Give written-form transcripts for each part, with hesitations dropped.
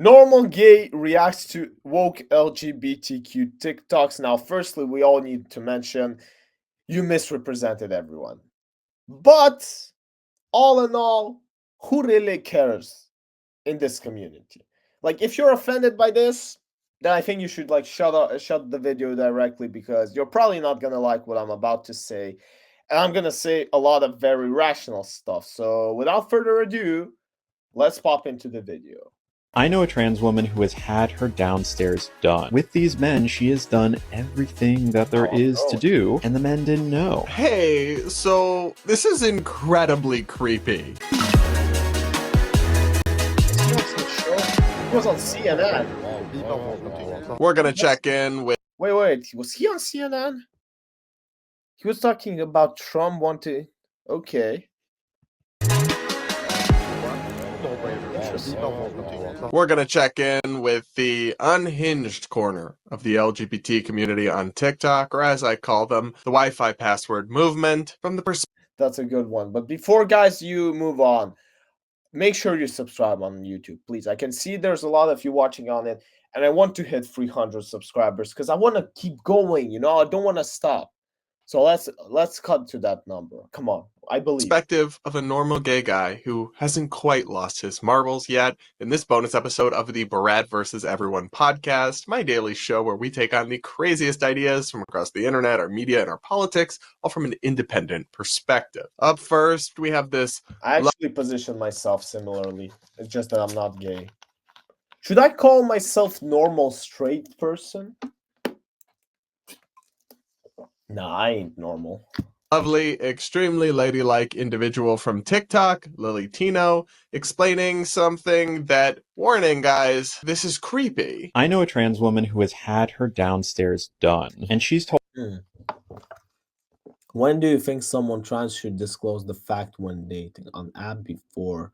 Normal gay reacts to woke LGBTQ TikToks. Now, firstly, we all need to mention you misrepresented everyone. But all in all, who really cares in this community? Like, if you're offended by this, then I think you should shut the video directly, because you're probably not gonna like what I'm about to say, and I'm gonna say a lot of very rational stuff. So, without further ado, let's pop into the video. I know a trans woman who has had her downstairs done. With these men, she has done everything that there is to do, and the men didn't know. Hey, so this is incredibly creepy. He was on CNN. We're gonna check in with. Wait, was he on CNN? He was talking about Trump wanting. Okay. We're gonna check in with the unhinged corner of the LGBT community on TikTok, or as I call them, the Wi-Fi password movement, from the perspective. That's a good one. But before, guys, you move on, make sure you subscribe on YouTube, please. I can see there's a lot of you watching on it, and I want to hit 300 subscribers because I want to keep going. I don't want to stop. So let's cut to that number. Come on, I believe. Perspective of a normal gay guy who hasn't quite lost his marbles yet. In this bonus episode of the Barad vs. Everyone podcast, my daily show where we take on the craziest ideas from across the internet, our media, and our politics, all from an independent perspective. Up first, we have this. I actually position myself similarly. It's just that I'm not gay. Should I call myself normal straight person? Nah, I ain't normal. Lovely, extremely ladylike individual from TikTok, Lily Tino, explaining something that, warning guys, this is creepy. I know a trans woman who has had her downstairs done, and she's told. When do you think someone trans should disclose the fact when dating? On app before?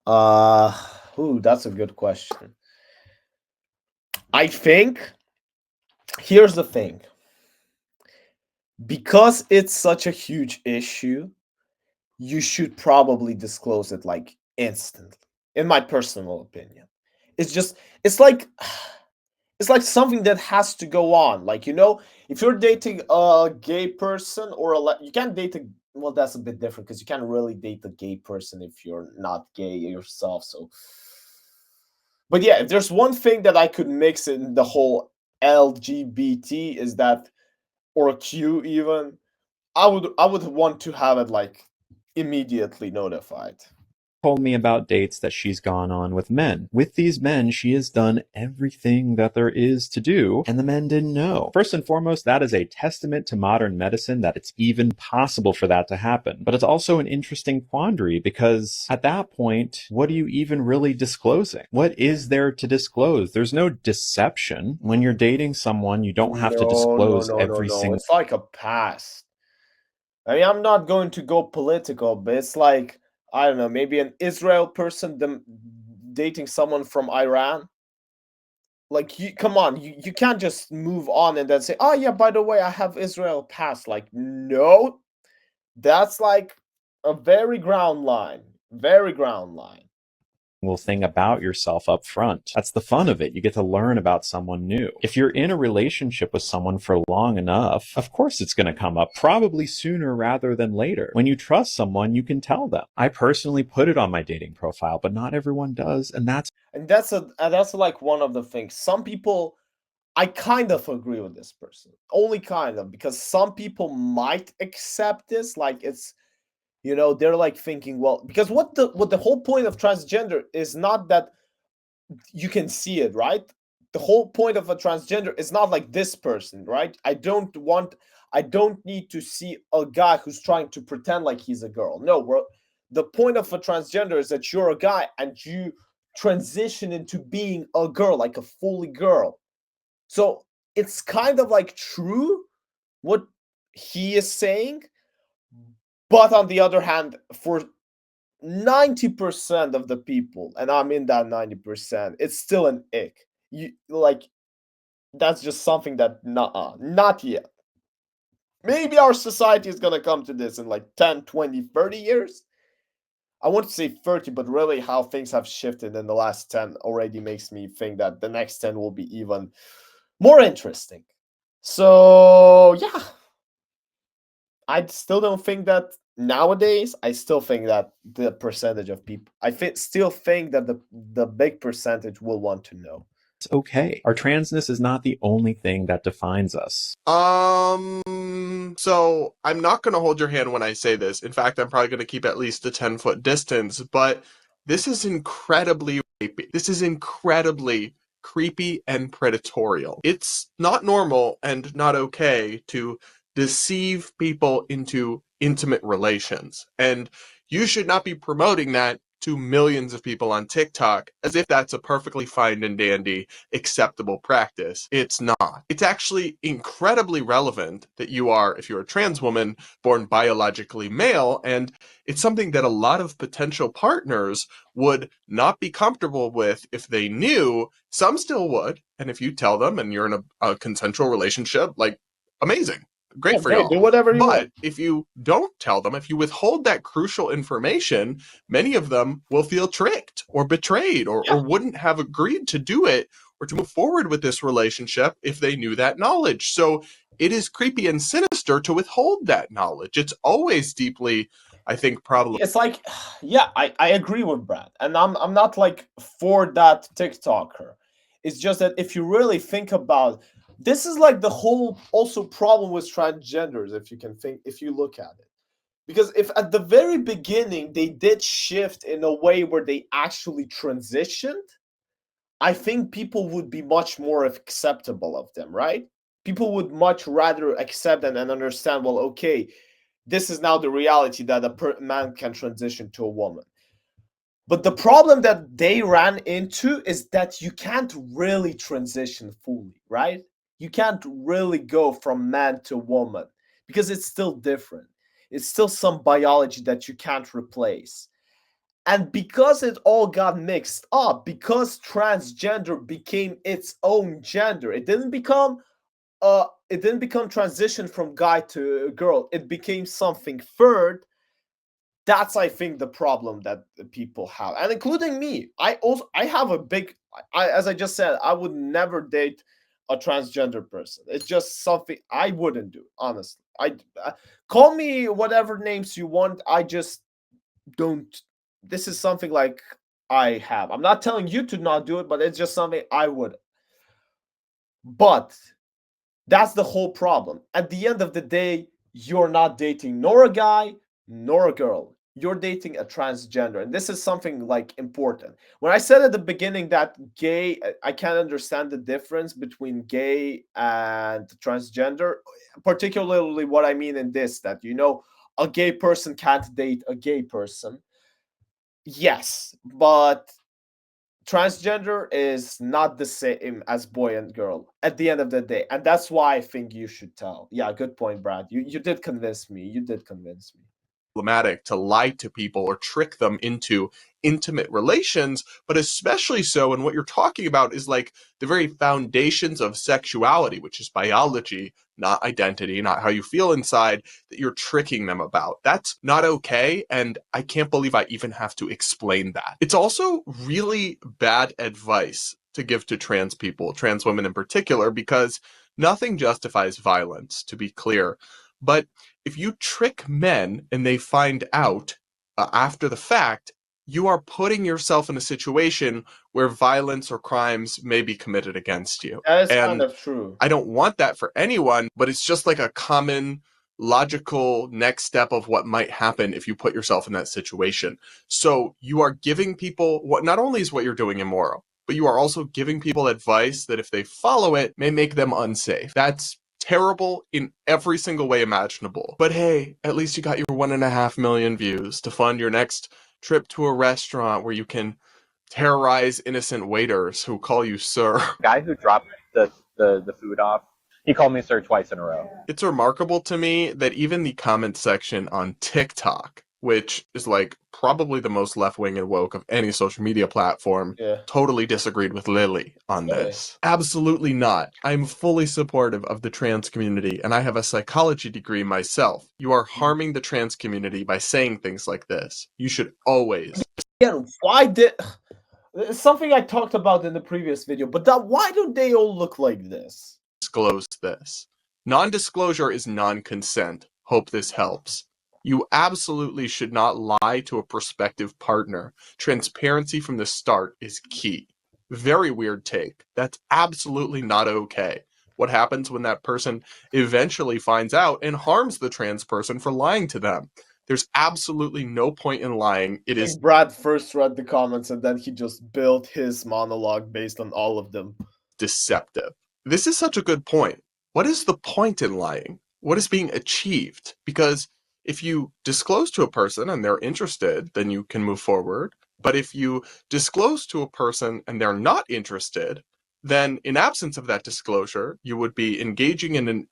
That's a good question. I think, here's the thing. Because it's such a huge issue, you should probably disclose it like instantly, in my personal opinion. It's like something that has to go on. Like, if you're dating a gay person you can't date well, that's a bit different because you can't really date a gay person if you're not gay yourself. So, but yeah, if there's one thing that I could mix in the whole LGBT is that, or Q even, I would want to have it like immediately notified. Told me about dates that she's gone on with men. With these men, she has done everything that there is to do, and the men didn't know. First and foremost, that is a testament to modern medicine that it's even possible for that to happen. But it's also an interesting quandary, because at that point, what are you even really disclosing? What is there to disclose? There's no deception. When you're dating someone, you don't have to disclose every single... It's like a past. I mean, I'm not going to go political, but it's like, I don't know, maybe an Israel person dating someone from Iran. Like, come on, you can't just move on and then say, oh yeah, by the way, I have Israel past. Like, no, that's like a very ground line. Thing about yourself up front. That's the fun of it. You get to learn about someone new. If you're in a relationship with someone for long enough, of course it's going to come up, probably sooner rather than later. When you trust someone, you can tell them. I personally put it on my dating profile, but not everyone does, and that's like one of the things. Some people, I kind of agree with this person, only kind of, because some people might accept this like it's, they're like thinking, well, because what the whole point of transgender is not that you can see it, right? The whole point of a transgender is not like this person, right? I don't need to see a guy who's trying to pretend like he's a girl. No, the point of a transgender is that you're a guy and you transition into being a girl, like a fully girl. So it's kind of like true what he is saying. But on the other hand, for 90% of the people, and I'm in that 90%, it's still an ick. That's just something that, not yet. Maybe our society is going to come to this in like 10, 20, 30 years. I want to say 30, but really how things have shifted in the last 10 already makes me think that the next 10 will be even more interesting. So, yeah, I still don't think that nowadays, I still think that the percentage of people, still think that the big percentage will want to know. It's okay. Our transness is not the only thing that defines us. So I'm not going to hold your hand when I say this. In fact, I'm probably going to keep at least a 10-foot distance, but this is incredibly rapey. This is incredibly creepy and predatorial. It's not normal and not okay to deceive people into intimate relations. And you should not be promoting that to millions of people on TikTok as if that's a perfectly fine and dandy acceptable practice. It's not. It's actually incredibly relevant that you are, if you're a trans woman, born biologically male, and it's something that a lot of potential partners would not be comfortable with if they knew. Some still would, and if you tell them and you're in a consensual relationship, like, amazing. Great Yeah, for great, y'all. do whatever you But want. if you don't tell them, if you withhold that crucial information, many of them will feel tricked or betrayed Yeah. or wouldn't have agreed to do it or to move forward with this relationship if they knew that knowledge. So it is creepy and sinister to withhold that knowledge. It's always deeply, I think, problematic. It's like, yeah, I agree with Brad, and I'm not like for that TikToker. It's just that if you really think about, this is like the whole also problem with transgenders, if you look at it. Because if at the very beginning they did shift in a way where they actually transitioned, I think people would be much more acceptable of them, right? People would much rather accept and understand, well, okay, this is now the reality that a man can transition to a woman. But the problem that they ran into is that you can't really transition fully, right? You can't really go from man to woman because it's still different. It's still some biology that you can't replace. And because it all got mixed up, because transgender became its own gender, it didn't become transition from guy to girl. It became something third. That's, I think, the problem that the people have, and including me. I have a big, as I just said, I would never date a transgender person. It's just something I wouldn't do, honestly. Call me whatever names you want. I just don't. This is something like I have. I'm not telling you to not do it, but it's just something I would. But that's the whole problem. At the end of the day, you're not dating nor a guy nor a girl. You're dating a transgender. And this is something like important. When I said at the beginning that gay, I can't understand the difference between gay and transgender, particularly what I mean in this, that, a gay person can't date a gay person. Yes, but transgender is not the same as boy and girl at the end of the day, and that's why I think you should tell. Yeah, good point, Brad. You did convince me. You did convince me. Problematic to lie to people or trick them into intimate relations, but especially so when what you're talking about is like the very foundations of sexuality, which is biology, not identity, not how you feel inside, that you're tricking them about. That's not okay, and I can't believe I even have to explain that. It's also really bad advice to give to trans people, trans women in particular, because nothing justifies violence, to be clear. But if you trick men and they find out after the fact, you are putting yourself in a situation where violence or crimes may be committed against you. That is kind And of true. I don't want that for anyone, but it's just like a common logical next step of what might happen if you put yourself in that situation. So you are giving people what not only is what you're doing immoral, but you are also giving people advice that if they follow it may make them unsafe. That's terrible in every single way imaginable. But hey, at least you got your 1.5 million views to fund your next trip to a restaurant where you can terrorize innocent waiters who call you sir. Guy who dropped the food off, he called me sir twice in a row. It's remarkable to me that even the comment section on TikTok which is like probably the most left-wing and woke of any social media platform, Yeah. totally disagreed with Lily on Really? this. Absolutely not. I'm fully supportive of the trans community, and I have a psychology degree myself. You are harming the trans community by saying things like this. You should always Again, why did it's something I talked about in the previous video, but why do they all look like this? disclose this. Non-disclosure is non-consent. Hope this helps. You absolutely should not lie to a prospective partner. Transparency from the start is key. Very weird take. That's absolutely not okay. What happens when that person eventually finds out and harms the trans person for lying to them? There's absolutely no point in lying. It I is think Brad first read the comments and then he just built his monologue based on all of them. deceptive. This is such a good point. What is the point in lying? What is being achieved? Because if you disclose to a person and they're interested, then you can move forward. But if you disclose to a person and they're not interested, then in absence of that disclosure, you would be engaging in an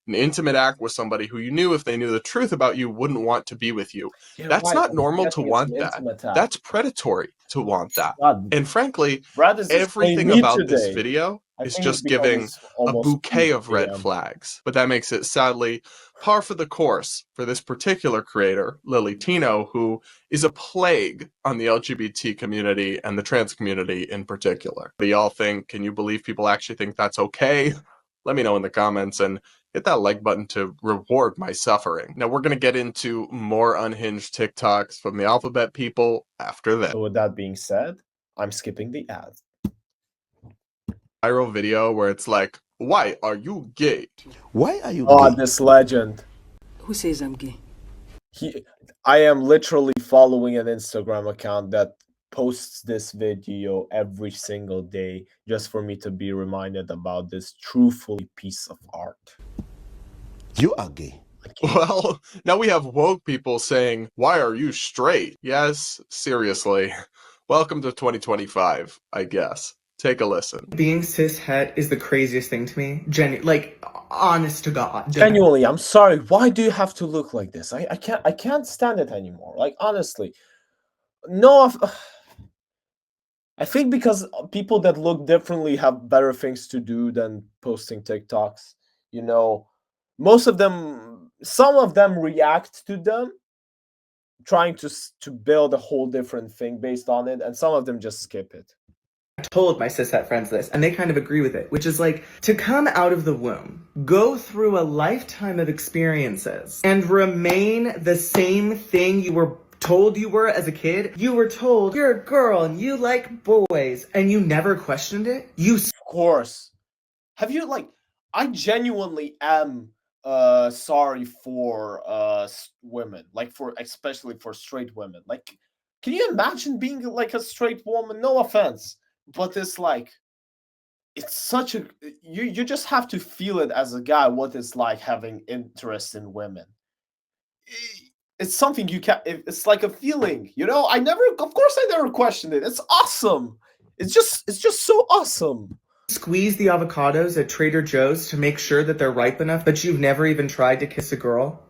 intimate act with somebody who you knew if they knew the truth about you wouldn't want to be with you. Yeah, That's right. not I was normal to guessing it's an want that. intimate act. That's predatory to want that. God, And frankly, Brad is displaying everything me about this today. video I is think it's just because giving it's a almost bouquet 8 of red a.m. flags. But that makes it sadly par for the course for this particular creator, Lily Tino, who is a plague on the LGBT community and the trans community in particular. What do y'all think? Can you believe people actually think that's okay? Let me know in the comments and hit that like button to reward my suffering. Now we're going to get into more unhinged TikToks from the alphabet people after this. So with that being said, I'm skipping the ads. Viral video where it's like, why are you gay? Why are you Oh, gay? this legend. Who says I'm gay? I am literally following an Instagram account that posts this video every single day just for me to be reminded about this truthful piece of art. You are gay. Well, now we have woke people saying, why are you straight? Yes, seriously. Welcome to 2025, I guess. Take a listen. Being cishet is the craziest thing to me. Honest to God. Genuinely, I'm sorry. Why do you have to look like this? I can't stand it anymore. Like honestly. No, I think because people that look differently have better things to do than posting TikToks. You know, most of them, some of them react to them, trying to build a whole different thing based on it, and some of them just skip it. I told my cishet friends this, and they kind of agree with it, which is like, to come out of the womb, go through a lifetime of experiences, and remain the same thing you were told you were as a kid. You were told you're a girl and you like boys, and you never questioned it. Of course. Have you like? I genuinely am sorry for women, like for especially for straight women. Like, can you imagine being like a straight woman? No offense, but it's like it's such a you just have to feel it as a guy what it's like having interest in women. It's something you can it's like a feeling, you know. Of course I never questioned it. It's awesome. It's just so awesome. Squeeze the avocados at Trader Joe's to make sure that they're ripe enough, but you've never even tried to kiss a girl.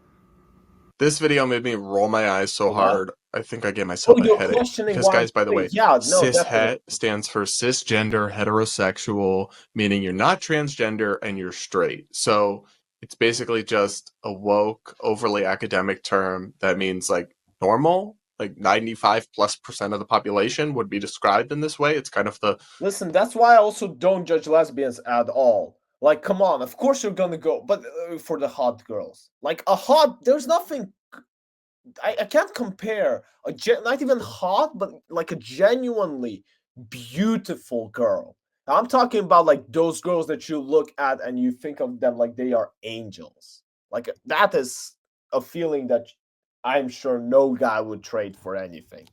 This video made me roll my eyes so What? hard, I think I gave myself a You're headache. questioning Because why guys, by the way, yeah, no, cishet definitely. stands for cisgender heterosexual, meaning you're not transgender and you're straight. So it's basically just a woke, overly academic term that means like normal, like 95+% of the population would be described in this way. It's kind of the Listen, that's why I also don't judge lesbians at all. Like, come on, of course you're gonna go, but for the hot girls, like there's nothing. I can't compare not even hot, but like a genuinely beautiful girl. Now, I'm talking about like those girls that you look at and you think of them like they are angels. Like that is a feeling that I'm sure no guy would trade for anything.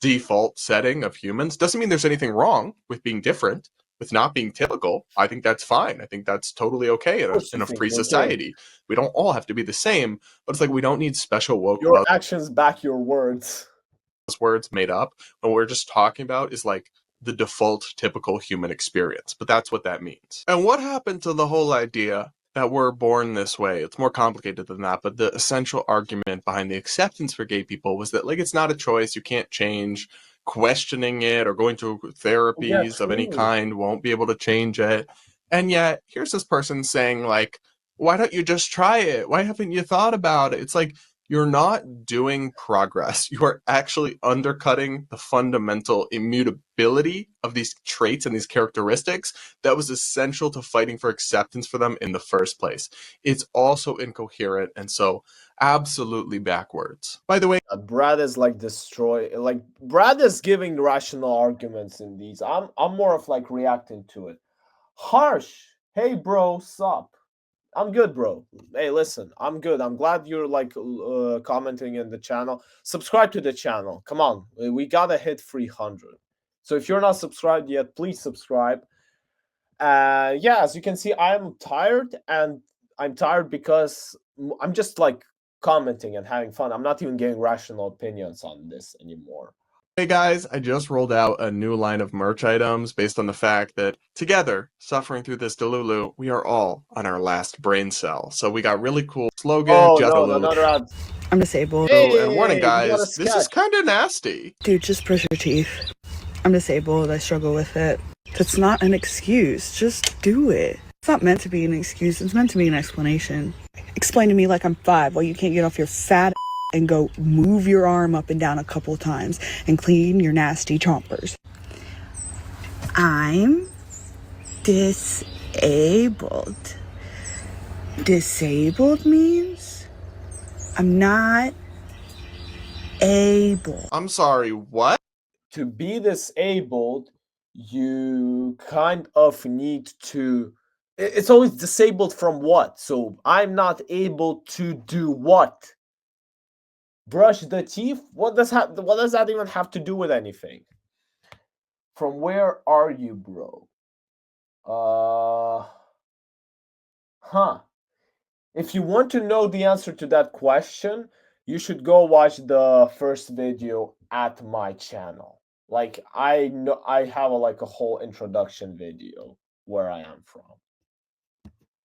default setting of humans. Doesn't mean there's anything wrong with being different, with not being typical. I think that's fine. I think that's totally okay in course you a think free you're gay. society. We don't all have to be the same, but it's like we don't need special woke Your actions back your words. buzzwords made up. What we're just talking about is like the default typical human experience, but that's what that means. And what happened to the whole idea that we're born this way. It's more complicated than that, but the essential argument behind the acceptance for gay people was that, like, it's not a choice, you can't change. Questioning it or going to Yeah, therapies of any true. kind won't be able to change it. And yet, here's this person saying, like, why don't you just try it? Why haven't you thought about it? It's like, you're not doing progress. You are actually undercutting the fundamental immutability of these traits and these characteristics that was essential to fighting for acceptance for them in the first place. It's also incoherent and so absolutely backwards. By the way, Brad is like Brad is giving rational arguments in these. I'm more of like reacting to it. Harsh, hey bro, sup? I'm good, bro. Hey, listen, I'm good. I'm glad you're like commenting in the channel. Subscribe to the channel. Come on, we gotta hit 300. So if you're not subscribed yet, please subscribe. Yeah, as you can see, I'm tired, and I'm tired because I'm just like commenting and having fun. I'm not even getting rational opinions on this anymore. hey guys, I just rolled out a new line of merch items based on the fact that together, suffering through this Delulu, we are all on our last brain cell. So we got really cool slogan, Oh just no, Delulu. another ad. I'm disabled. And warning Hey, we got a guys, this is sketch. kind of nasty. Dude, just brush your teeth. I'm disabled. I struggle with it. That's not an excuse. Just do it. It's not meant to be an excuse. It's meant to be an explanation. Explain to me like I'm 5 while you can't get off your fat and go move your arm up and down a couple of times and clean your nasty chompers. I'm disabled. Disabled means I'm not able. I'm sorry, what? To be disabled, you kind of need to. It's always disabled from what? So I'm not able to do what? Brush the teeth? What does that even have to do with anything? From where are you, bro? If you want to know the answer to that question, you should go watch the first video at my channel. Like I know I have a whole introduction video where I am from.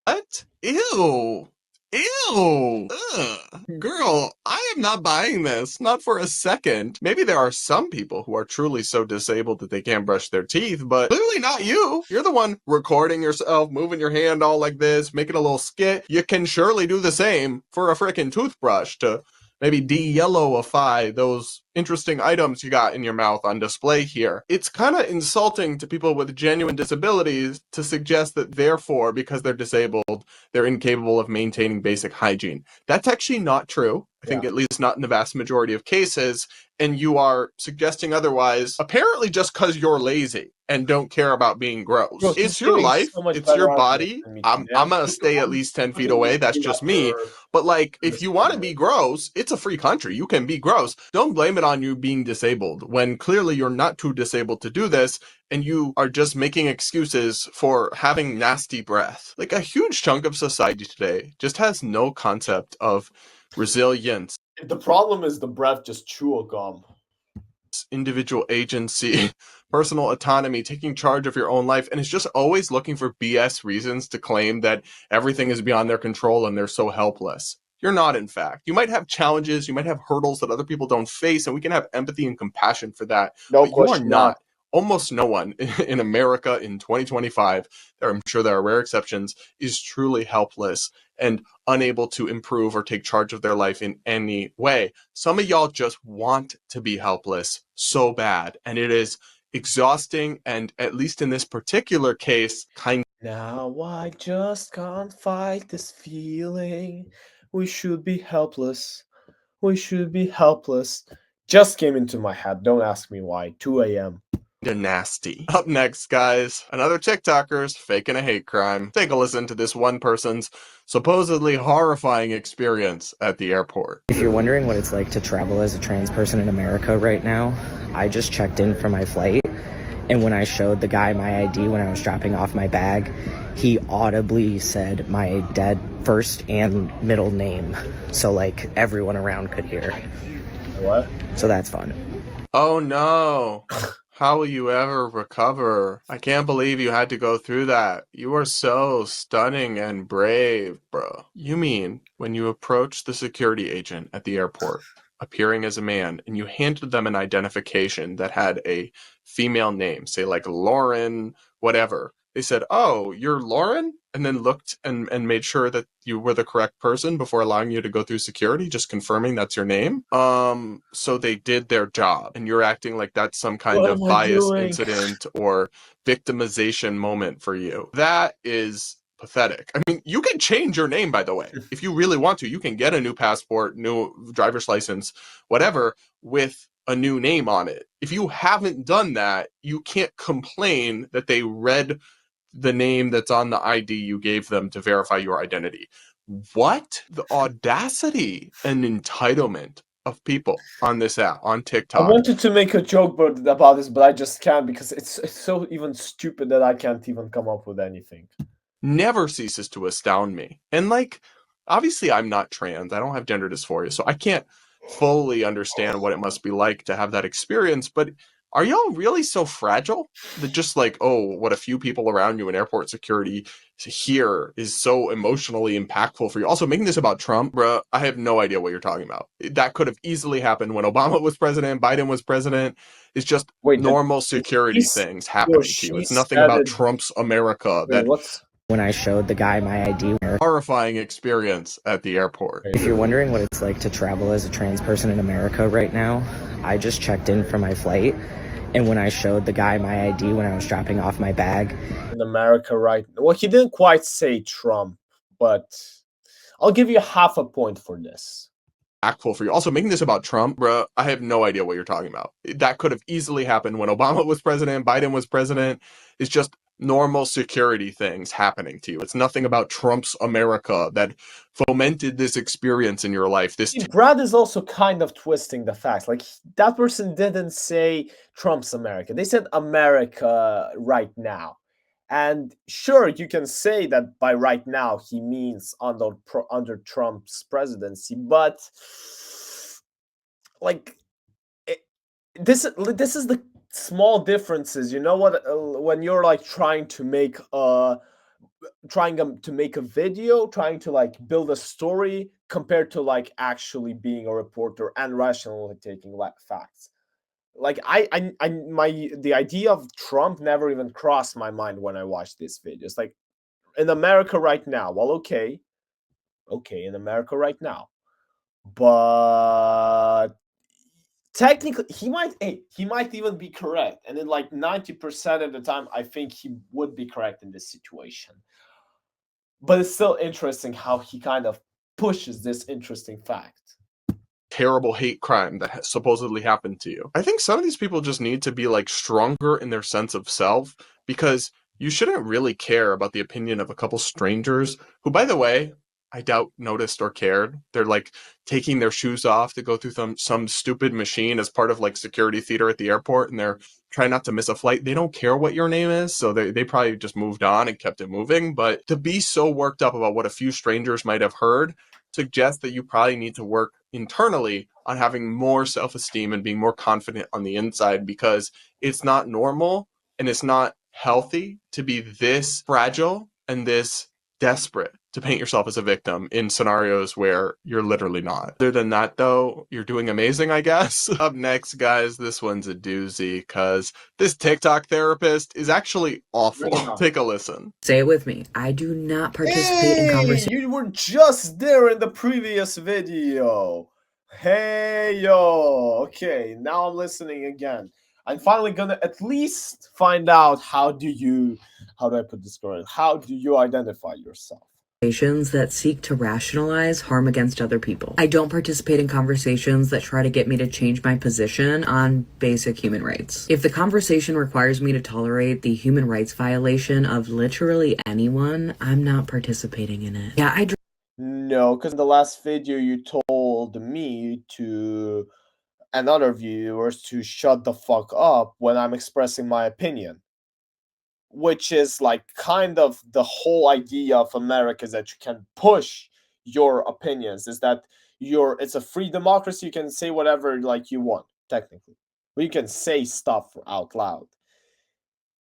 What? Ew. Ew. Ugh. Girl, I am not buying this. Not for a second. Maybe there are some people who are truly so disabled that they can't brush their teeth, but clearly not you. You're the one recording yourself, moving your hand all like this, making a little skit. You can surely do the same for a frickin' toothbrush to maybe de-yellowify those interesting items you got in your mouth on display here. It's kind of insulting to people with genuine disabilities to suggest that therefore, because they're disabled, they're incapable of maintaining basic hygiene. That's actually not true. I think at least not in the vast majority of cases. And you are suggesting otherwise, apparently just because you're lazy and don't care about being gross. Bro, It's he's your giving life. so much It's better your arguments body. than me I'm today. gonna stay at least 10 feet away. That's just me. But like, if you want to be gross, it's a free country. You can be gross. Don't blame it on you being disabled when clearly you're not too disabled to do this and you are just making excuses for having nasty breath. Like a huge chunk of society today just has no concept of resilience, The problem is the breath just chew a gum. individual agency, personal autonomy, taking charge of your own life, and is just always looking for BS reasons to claim that everything is beyond their control and they're so helpless. You're not, in fact. You might have challenges, you might have hurdles that other people don't face, and we can have empathy and compassion for that. No But you are question not. Almost no one in America in 2025, I'm sure there are rare exceptions, is truly helpless and unable to improve or take charge of their life in any way. Some of y'all just want to be helpless so bad, and it is exhausting and, at least in this particular case, kind Now I just can't fight this feeling. We should be helpless. We should be helpless. Just came into my head. Don't ask me why. 2 a.m. of nasty. Up next, guys, another TikToker's faking a hate crime. Take a listen to this one person's supposedly horrifying experience at the airport. If you're wondering what it's like to travel as a trans person in America right now, I just checked in for my flight, and when I showed the guy my ID when I was dropping off my bag, he audibly said my dead first and middle name, so like everyone around could hear. What? So that's fun. Oh no. How will you ever recover? I can't believe you had to go through that. You are so stunning and brave, bro. You mean when you approached the security agent at the airport, appearing as a man, and you handed them an identification that had a female name, say like Lauren, whatever. They said, "Oh, you're Lauren?" And then looked and made sure that you were the correct person before allowing you to go through security, just confirming that's your name. So they did their job, and you're acting like that's some kind What of am I bias doing? incident or victimization moment for you. That is pathetic. I mean, you can change your name, by the way. If you really want to, you can get a new passport, new driver's license, whatever, with a new name on it. If you haven't done that, you can't complain that they read the name that's on the ID you gave them to verify your identity. What? The audacity and entitlement of people on this app, on I TikTok. wanted to make a joke about this, but I just can't because it's so even stupid that I can't even come up with anything. Never ceases to astound me. And like, obviously I'm not trans. I don't have gender dysphoria, so I can't fully understand what it must be like to have that experience, but are y'all really so fragile that just like, oh, what a few people around you in airport security here is so emotionally impactful for you? Also, making this about Trump, bruh, I have no idea what you're talking about. That could have easily happened when Obama was president, Biden was president. It's just Wait, normal security things happening to you. It's nothing about Trump's America. Wait, That what's When I showed the guy my ID, horrifying experience at the airport. if you're wondering what it's like to travel as a trans person in America right now, I just checked in for my flight. And when I showed the guy my ID when I was dropping off my bag, in America right now? Well, he didn't quite say Trump, but I'll give you half a point for this. Impactful for you. Also, making this about Trump, bruh, I have no idea what you're talking about. That could have easily happened when Obama was president, Biden was president. It's just normal security things happening to you. It's nothing about Trump's America that fomented this experience in your life. This See, Brad is also kind of twisting the facts. Like, that person didn't say Trump's America. They said America right now. And sure, you can say that by right now he means under Trump's presidency, but like this is the small differences. You know what? When you're like trying to make a video, trying to like build a story compared to like actually being a reporter and rationally taking facts. Like the idea of Trump never even crossed my mind when I watched this video. It's like in America right now. Well, okay, in America right now, but technically he might even be correct, and in like 90% of the time, I think he would be correct in this situation. But it's still interesting how he kind of pushes this interesting fact. terrible hate crime that supposedly happened to you. I think some of these people just need to be like stronger in their sense of self, because you shouldn't really care about the opinion of a couple strangers who, by the way, I doubt noticed or cared. They're like taking their shoes off to go through some stupid machine as part of like security theater at the airport, and they're trying not to miss a flight. They don't care what your name is, so they probably just moved on and kept it moving. But to be so worked up about what a few strangers might have heard suggests that you probably need to work internally on having more self-esteem and being more confident on the inside, because it's not normal and it's not healthy to be this fragile and this desperate to paint yourself as a victim in scenarios where you're literally not. Other than that, though, you're doing amazing, I guess. Up next, guys, this one's a doozy because this TikTok therapist is actually awful. Take a listen. Say it with me. I do not participate in conversations. You were just there in the previous video. Hey, yo. Okay, now I'm listening again. I'm finally gonna at least find out how do I put this correctly? How do you identify yourself? That seek to rationalize harm against other people. I don't participate in conversations that try to get me to change my position on basic human rights. If the conversation requires me to tolerate the human rights violation of literally anyone, I'm not participating in it. Yeah, No, because in the last video you told me to and other viewers to shut the fuck up when I'm expressing my opinion. Which is like kind of the whole idea of America, is that you can push your opinions, is that it's a free democracy, you can say whatever like you want, technically. where you can say stuff out loud.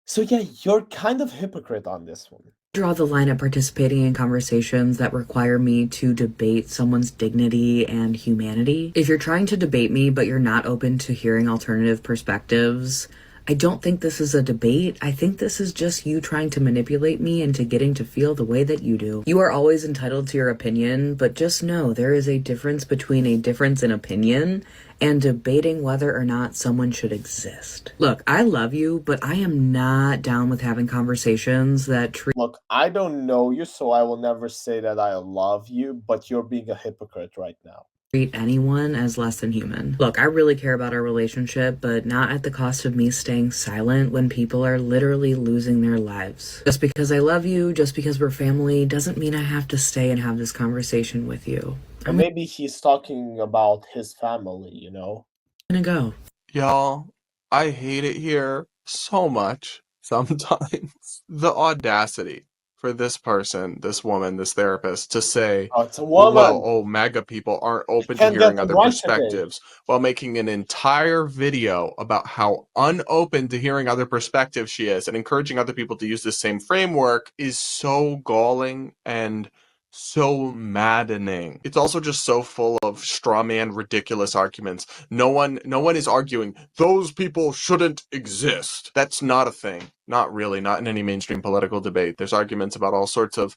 So yeah, you're kind of hypocrite on this one. Draw the line at participating in conversations that require me to debate someone's dignity and humanity. If you're trying to debate me, but you're not open to hearing alternative perspectives, I don't think this is a debate. I think this is just you trying to manipulate me into getting to feel the way that you do. You are always entitled to your opinion, but just know there is a difference between a difference in opinion and debating whether or not someone should exist. Look, I love you, but I am not down with having conversations that treat Look, I don't know you, so I will never say that I love you, but you're being a hypocrite right now. anyone as less than human. Look, I really care about our relationship, but not at the cost of me staying silent when people are literally losing their lives. Just because I love you, just because we're family, doesn't mean I have to stay and have this conversation with you. Or maybe he's talking about his family, you know? I'm gonna go. Y'all, I hate it here so much sometimes. The audacity for this person, this woman, this therapist to say, Oh, it's a well, woman. MAGA people aren't open to Can't get hearing them other right today. perspectives, while making an entire video about how unopen to hearing other perspectives she is and encouraging other people to use the same framework is so galling and so maddening. It's also just so full of straw man ridiculous arguments. No one is arguing those people shouldn't exist. That's not a thing. Not really, not in any mainstream political debate. There's arguments about all sorts of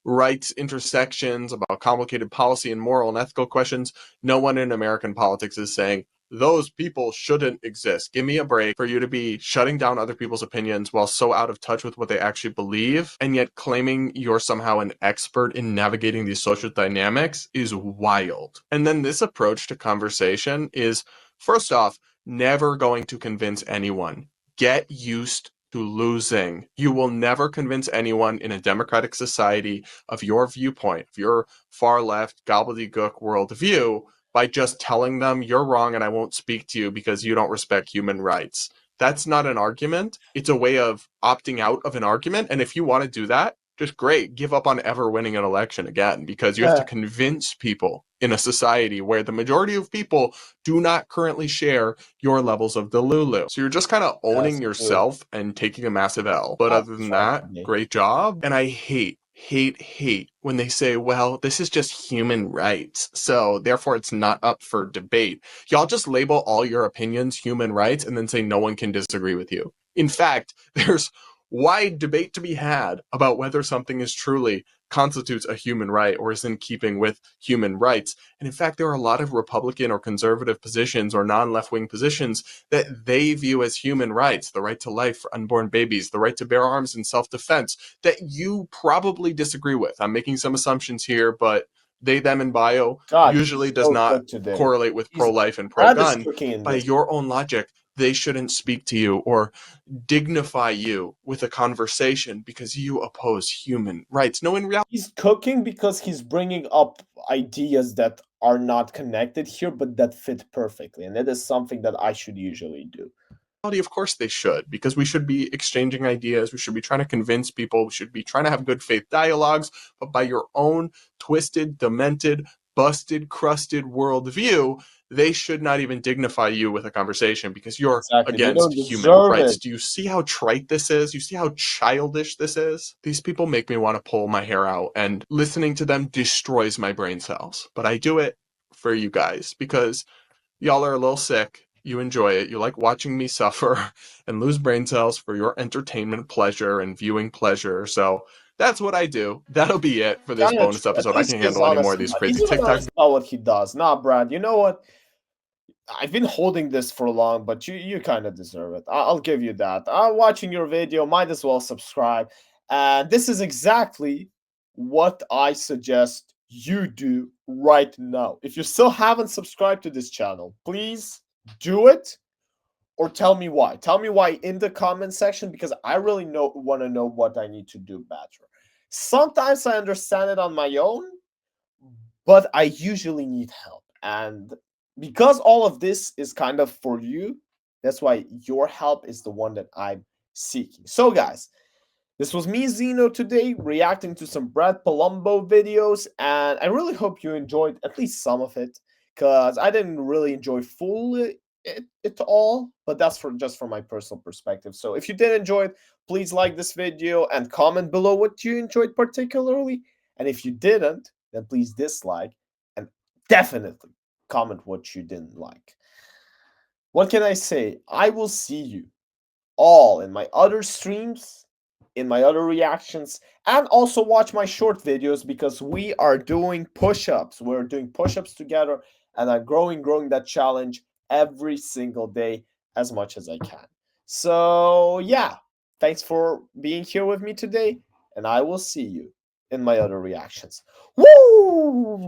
rights intersections, about complicated policy and moral and ethical questions. No one in American politics is saying those people shouldn't exist. Give me a break. For you to be shutting down other people's opinions while so out of touch with what they actually believe, and yet claiming you're somehow an expert in navigating these social dynamics is wild. And then this approach to conversation is, first off, never going to convince anyone. Get used to losing. You will never convince anyone in a democratic society of your viewpoint, of your far left gobbledygook worldview, by just telling them you're wrong and I won't speak to you because you don't respect human rights. That's not an argument. It's a way of opting out of an argument. And if you want to do that, just great. Give up on ever winning an election again, because you have to convince people in a society where the majority of people do not currently share your levels of Delulu. So you're just kind of owning That's true. yourself and taking a massive L. But That's other than right that, to me. great job. And I hate when they say, well, this is just human rights, so therefore it's not up for debate. Y'all just label all your opinions human rights and then say no one can disagree with you. In fact, there's wide debate to be had about whether something is truly constitutes a human right or is in keeping with human rights. And in fact, there are a lot of Republican or conservative positions or non-left-wing positions that they view as human rights: the right to life for unborn babies, the right to bear arms in self-defense, that you probably disagree with. I'm making some assumptions here, but they, them in bio God, usually he's does so not good today. correlate with He's pro-life and Brad is pro-gun. cooking in By this. your own logic, they shouldn't speak to you or dignify you with a conversation because you oppose human rights. No, in reality, He's cooking because he's bringing up ideas that are not connected here, but that fit perfectly. And that is something that I should usually do. of course they should, because we should be exchanging ideas. We should be trying to convince people. We should be trying to have good faith dialogues. But by your own twisted, demented, busted, crusted worldview, they should not even dignify you with a conversation because you're Exactly. They against don't human deserve rights. it. Do you see how trite this is? You see how childish this is? These people make me want to pull my hair out, and listening to them destroys my brain cells. But I do it for you guys because y'all are a little sick. You enjoy it. You like watching me suffer and lose brain cells for your entertainment pleasure and viewing pleasure. So that's what I do. That'll be it for this Kinda bonus true. At episode. I least can't he's handle any more honest of these about crazy he's even TikTok honest about what he does. Nah, Brad, you know what? I've been holding this for long, but you kind of deserve it. I'll give you that. I'm watching your video. Might as well subscribe. And this is exactly what I suggest you do right now. If you still haven't subscribed to this channel, please do it, or tell me why. Tell me why in the comment section, because I really want to know what I need to do better. Sometimes I understand it on my own, but I usually need help. And because all of this is kind of for you, that's why your help is the one that I'm seeking. So, guys, this was me, Zeno, today, reacting to some Brad Polumbo videos, and I really hope you enjoyed at least some of it, because I didn't really enjoy it all, but that's for just from my personal perspective. So if you did enjoy it, please like this video and comment below what you enjoyed particularly. And if you didn't, then please dislike and definitely comment what you didn't like. What can I say? I will see you all in my other streams, in my other reactions, and also watch my short videos because we are doing push-ups. We're doing push-ups together, and I'm growing that challenge every single day as much as I can. So yeah, thanks for being here with me today, and I will see you in my other reactions. Woo!